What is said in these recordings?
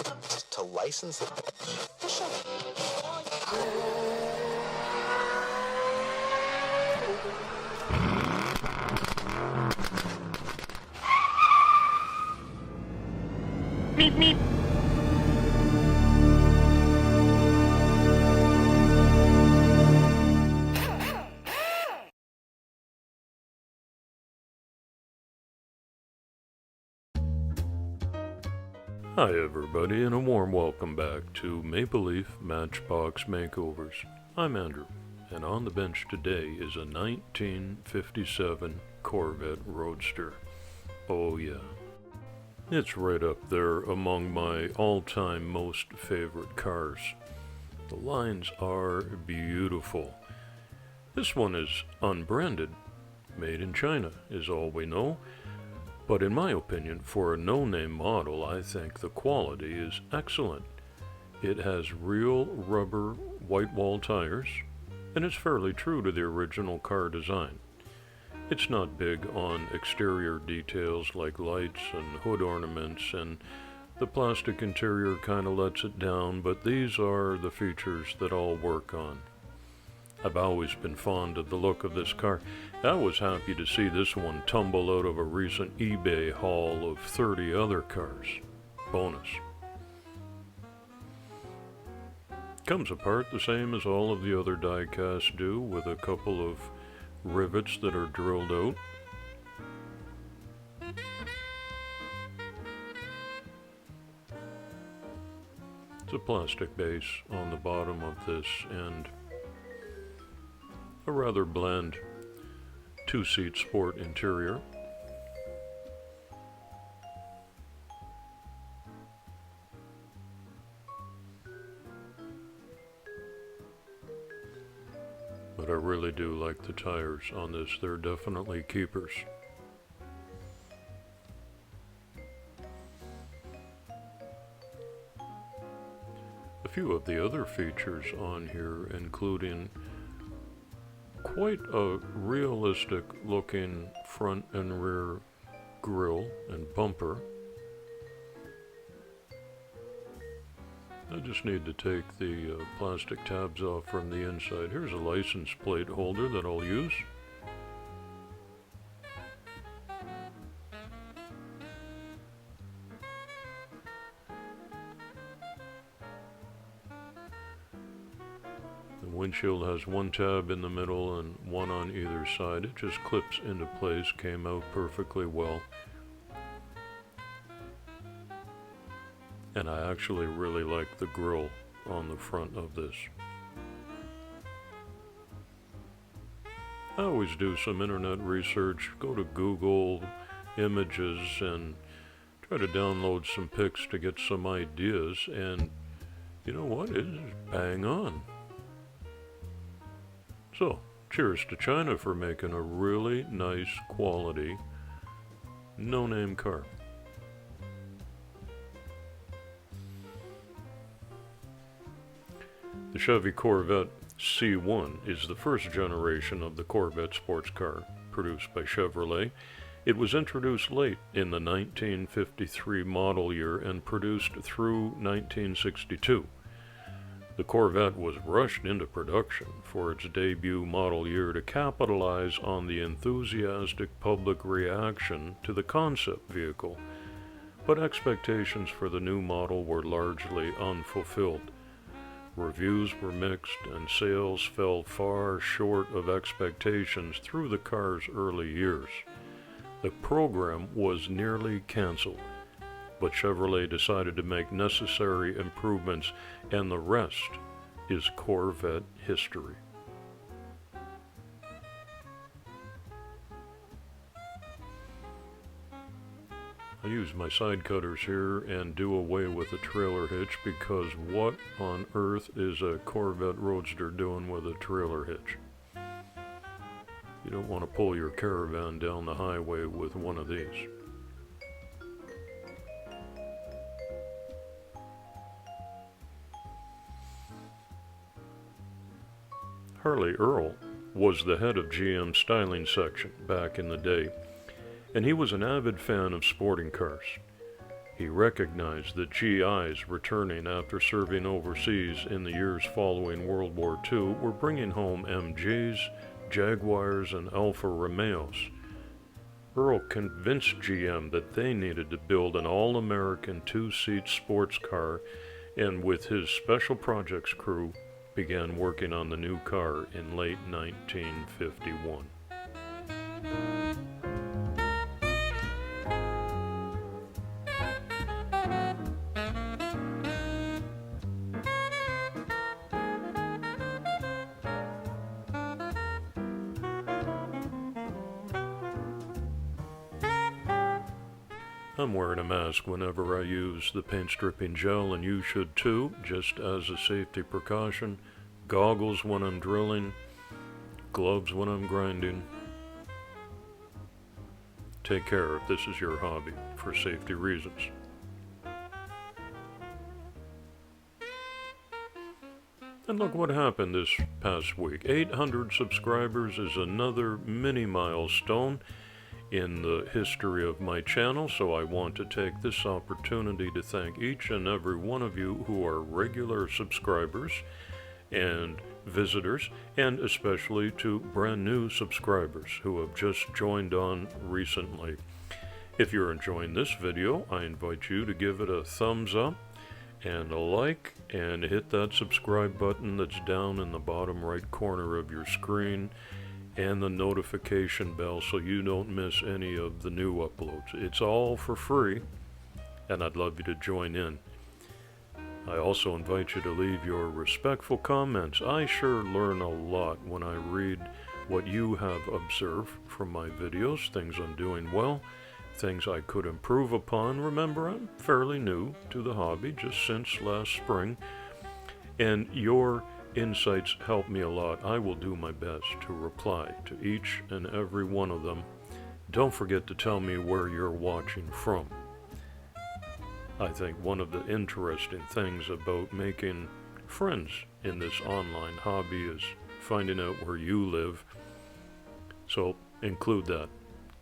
to license it. Meep meep. Hi everybody, and a warm welcome back to Maple Leaf Matchbox Makeovers. I'm Andrew, and on the bench today is a 1957 Corvette Roadster. Oh yeah, it's right up there among my all-time most favorite cars. The lines are beautiful. This one is unbranded, made in China is all we know. But in my opinion, for a no-name model, I think the quality is excellent. It has real rubber white wall tires, and it's fairly true to the original car design. It's not big on exterior details like lights and hood ornaments, and the plastic interior kind of lets it down, but these are the features that I'll work on. I've always been fond of the look of this car. I was happy to see this one tumble out of a recent eBay haul of 30 other cars. Bonus. Comes apart the same as all of the other die-casts do, with a couple of rivets that are drilled out. It's a plastic base on the bottom of this, and a rather bland two-seat sport interior. But I really do like the tires on this. They're definitely keepers. A few of the other features on here, including quite a realistic looking front and rear grille and bumper. I just need to take the plastic tabs off from the inside. Here's a license plate holder that I'll use. The windshield has one tab in the middle and one on either side. It just clips into place, came out perfectly well. And I actually really like the grille on the front of this. I always do some internet research, go to Google Images and try to download some pics to get some ideas, and you know what, it is bang on. So, cheers to China for making a really nice quality, no-name car. The Chevy Corvette C1 is the first generation of the Corvette sports car produced by Chevrolet. It was introduced late in the 1953 model year and produced through 1962. The Corvette was rushed into production for its debut model year to capitalize on the enthusiastic public reaction to the concept vehicle, but expectations for the new model were largely unfulfilled. Reviews were mixed and sales fell far short of expectations through the car's early years. The program was nearly canceled, but Chevrolet decided to make necessary improvements, and the rest is Corvette history. I use my side cutters here and do away with the trailer hitch, because what on earth is a Corvette Roadster doing with a trailer hitch? You don't want to pull your caravan down the highway with one of these. Harley Earl was the head of GM's styling section back in the day, and he was an avid fan of sporting cars. He recognized that GIs returning after serving overseas in the years following World War II were bringing home MGs, Jaguars, and Alfa Romeos. Earl convinced GM that they needed to build an all-American two-seat sports car, and with his special projects crew, began working on the new car in late 1951. I'm wearing a mask whenever I use the paint stripping gel, and you should too, just as a safety precaution. Goggles when I'm drilling, gloves when I'm grinding. Take care if this is your hobby for safety reasons. And look what happened this past week. 800 subscribers is another mini milestone in the history of my channel, so I want to take this opportunity to thank each and every one of you who are regular subscribers and visitors, and especially to brand new subscribers who have just joined on recently. If you're enjoying this video, I invite you to give it a thumbs up and a like, and hit that subscribe button that's down in the bottom right corner of your screen, and the notification bell so you don't miss any of the new uploads. It's all for free, and I'd love you to join in. I also invite you to leave your respectful comments. I sure learn a lot when I read what you have observed from my videos, things I'm doing well, things I could improve upon. Remember, I'm fairly new to the hobby, just since last spring, and your insights help me a lot. I will do my best to reply to each and every one of them. Don't forget to tell me where you're watching from. I think one of the interesting things about making friends in this online hobby is finding out where you live. So include that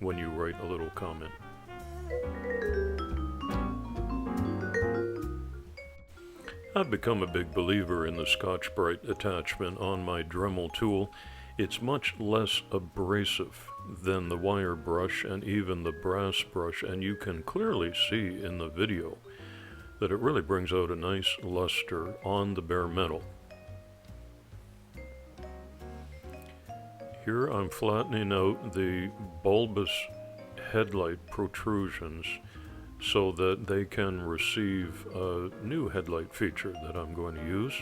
when you write a little comment. I've become a big believer in the Scotch-Brite attachment on my Dremel tool. It's much less abrasive than the wire brush and even the brass brush, and you can clearly see in the video that it really brings out a nice luster on the bare metal. Here I'm flattening out the bulbous headlight protrusions so that they can receive a new headlight feature that I'm going to use.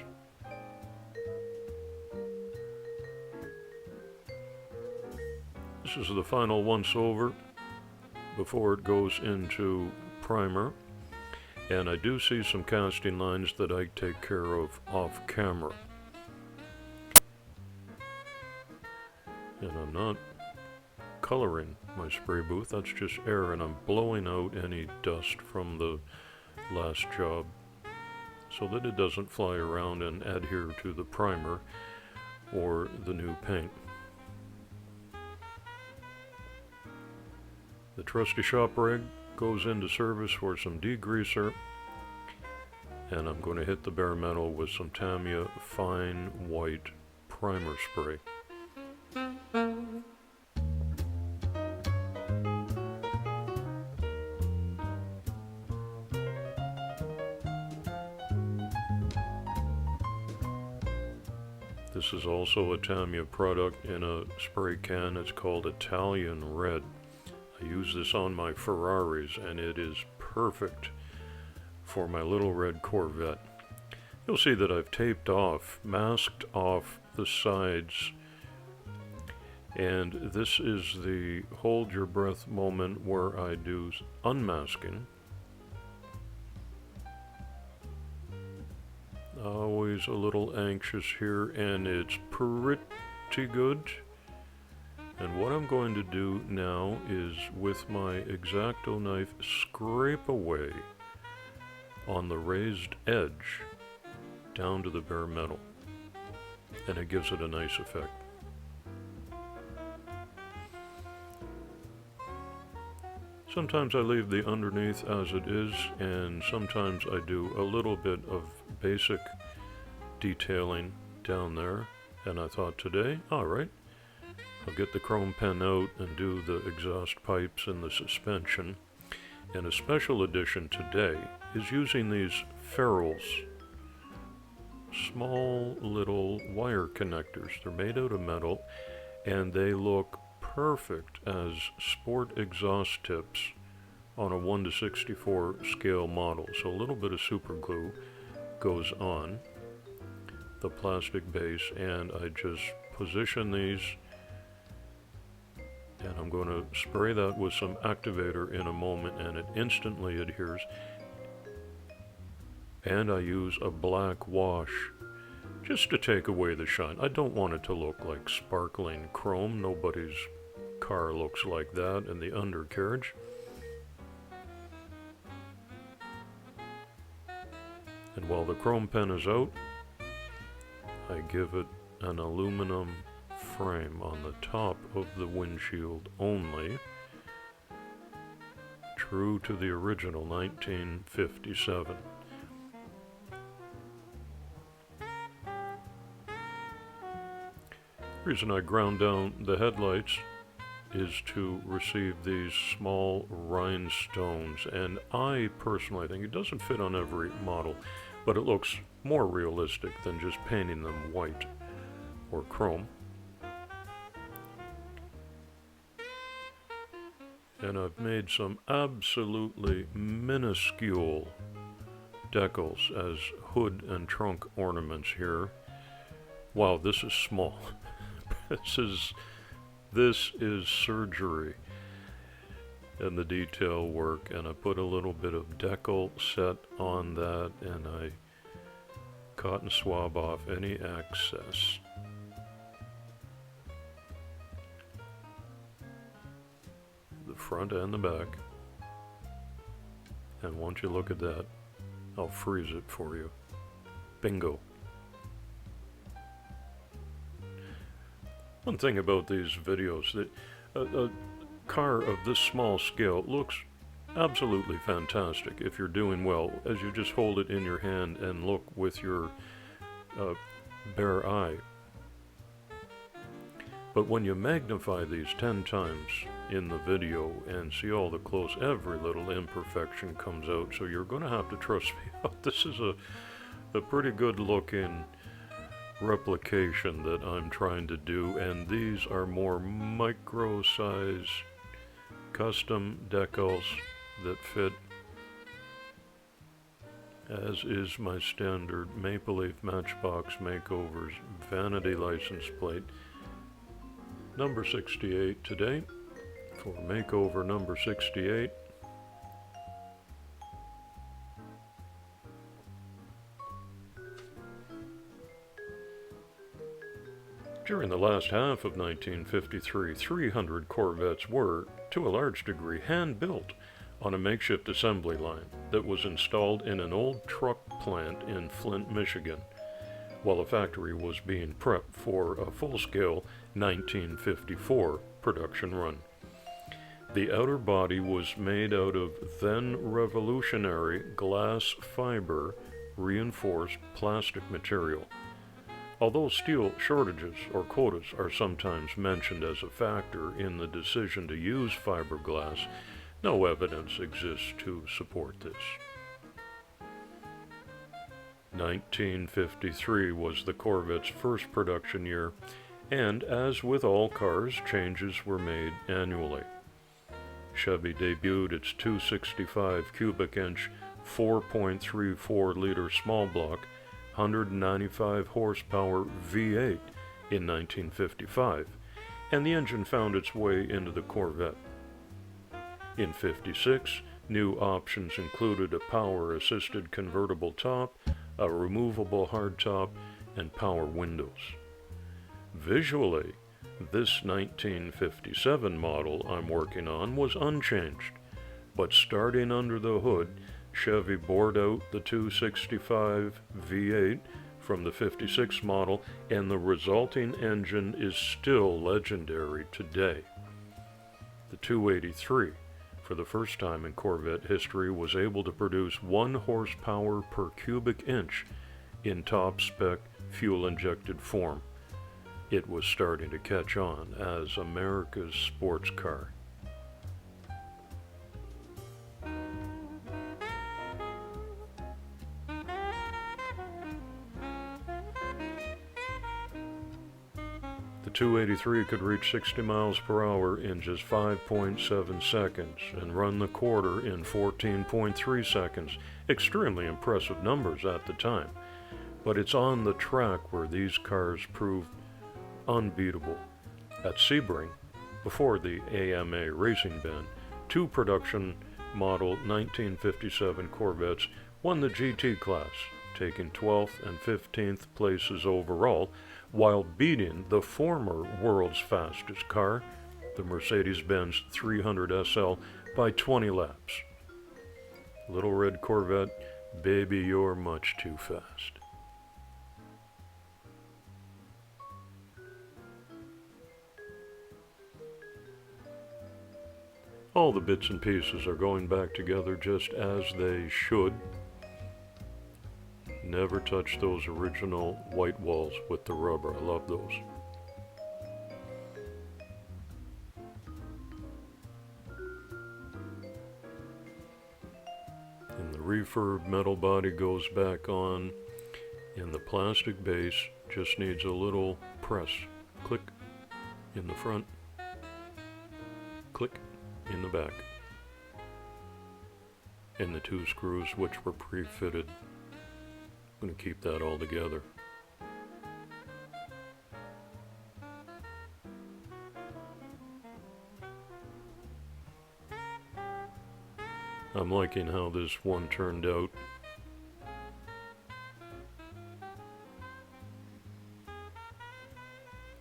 This is the final once over before it goes into primer, and I do see some casting lines that I take care of off camera. And I'm not coloring my spray booth, that's just air, and I'm blowing out any dust from the last job so that it doesn't fly around and adhere to the primer or the new paint. The trusty shop rag goes into service for some degreaser, and I'm going to hit the bare metal with some Tamiya fine white primer spray. This is also a Tamiya product in a spray can. It's called Italian Red. I use this on my Ferraris, and it is perfect for my little red Corvette. You'll see that I've taped off, masked off the sides, and this is the hold your breath moment where I do unmasking. Always a little anxious here, and it's pretty good. And what I'm going to do now is, with my X-Acto knife, scrape away on the raised edge down to the bare metal, and it gives it a nice effect. Sometimes I leave the underneath as it is, and sometimes I do a little bit of basic detailing down there. And I thought today, alright, I'll get the chrome pen out and do the exhaust pipes and the suspension. And a special edition today is using these ferrules, small little wire connectors. They're made out of metal, and they look perfect as sport exhaust tips on a 1:64 scale model. So a little bit of super glue goes on the plastic base, and I just position these, and I'm going to spray that with some activator in a moment, and it instantly adheres. And I use a black wash just to take away the shine. I don't want it to look like sparkling chrome. Nobody's car looks like that in the undercarriage. And while the chrome pen is out, I give it an aluminum frame on the top of the windshield only, true to the original 1957. The reason I ground down the headlights is to receive these small rhinestones, and I personally think it doesn't fit on every model, but it looks more realistic than just painting them white or chrome. And I've made some absolutely minuscule decals as hood and trunk ornaments here. Wow, this is small. This is surgery and the detail work, and I put a little bit of decal set on that, and I cotton swab off any excess. The front and the back. And once you look at that, I'll freeze it for you. Bingo. One thing about these videos, that a car of this small scale looks absolutely fantastic if you're doing well, as you just hold it in your hand and look with your bare eye. But when you magnify these 10 times in the video and see all the close, every little imperfection comes out, so you're going to have to trust me. This is a pretty good looking replication that I'm trying to do, and these are more micro size custom decals that fit, as is my standard Maple Leaf Matchbox Makeovers vanity license plate number 68 today for makeover number 68. During the last half of 1953, 300 Corvettes were, to a large degree, hand-built on a makeshift assembly line that was installed in an old truck plant in Flint, Michigan, while the factory was being prepped for a full-scale 1954 production run. The outer body was made out of then-revolutionary glass fiber reinforced plastic material. Although steel shortages or quotas are sometimes mentioned as a factor in the decision to use fiberglass, no evidence exists to support this. 1953 was the Corvette's first production year, and as with all cars, changes were made annually. Chevy debuted its 265 cubic inch 4.34 liter small block 195 horsepower V8 in 1955, and the engine found its way into the Corvette. In 56, new options included a power-assisted convertible top, a removable hardtop, and power windows. Visually, this 1957 model I'm working on was unchanged, but starting under the hood, Chevy bored out the 265 V8 from the 56 model, and the resulting engine is still legendary today. The 283 for the first time in Corvette history, was able to produce 1 horsepower per cubic inch in top-spec fuel-injected form. It was starting to catch on as America's sports car. The 283 could reach 60 miles per hour in just 5.7 seconds and run the quarter in 14.3 seconds. Extremely impressive numbers at the time. But it's on the track where these cars proved unbeatable. At Sebring, before the AMA racing ban, 2 production model 1957 Corvettes won the GT class, taking 12th and 15th places overall, while beating the former world's fastest car, the Mercedes-Benz 300 SL, by 20 laps. Little red Corvette, baby, you're much too fast. All the bits and pieces are going back together just as they should. Never touch those original white walls with the rubber. I love those. And the refurb metal body goes back on, and the plastic base just needs a little press. Click in the front, click in the back. And the 2 screws, which were pre-fitted. I'm going to keep that all together. I'm liking how this one turned out.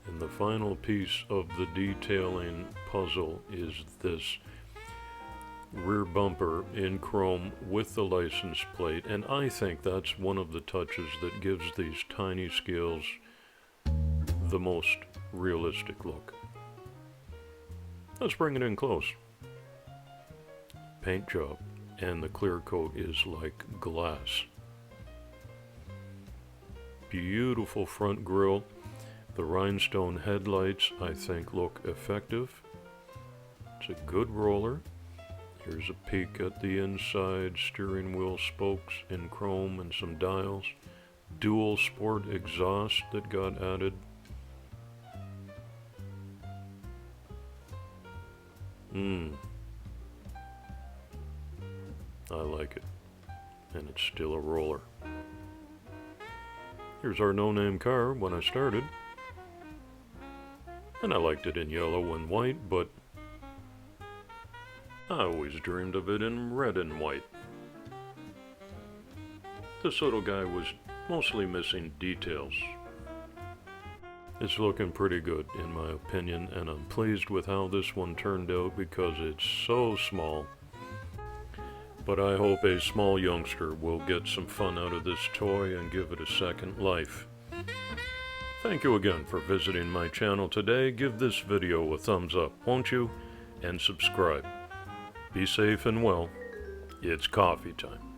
And the final piece of the detailing puzzle is this rear bumper in chrome with the license plate, and I think that's one of the touches that gives these tiny scales the most realistic look. Let's bring it in close. Paint job, and the clear coat is like glass. Beautiful front grille. The rhinestone headlights, I think, look effective. It's a good roller. Here's a peek at the inside, steering wheel spokes in chrome and some dials. Dual sport exhaust that got added. I like it. And it's still a roller. Here's our no-name car when I started. And I liked it in yellow and white, but I always dreamed of it in red and white. This little guy was mostly missing details. It's looking pretty good in my opinion, and I'm pleased with how this one turned out because it's so small. But I hope a small youngster will get some fun out of this toy and give it a second life. Thank you again for visiting my channel today. Give this video a thumbs up, won't you? And subscribe. Be safe and well. It's coffee time.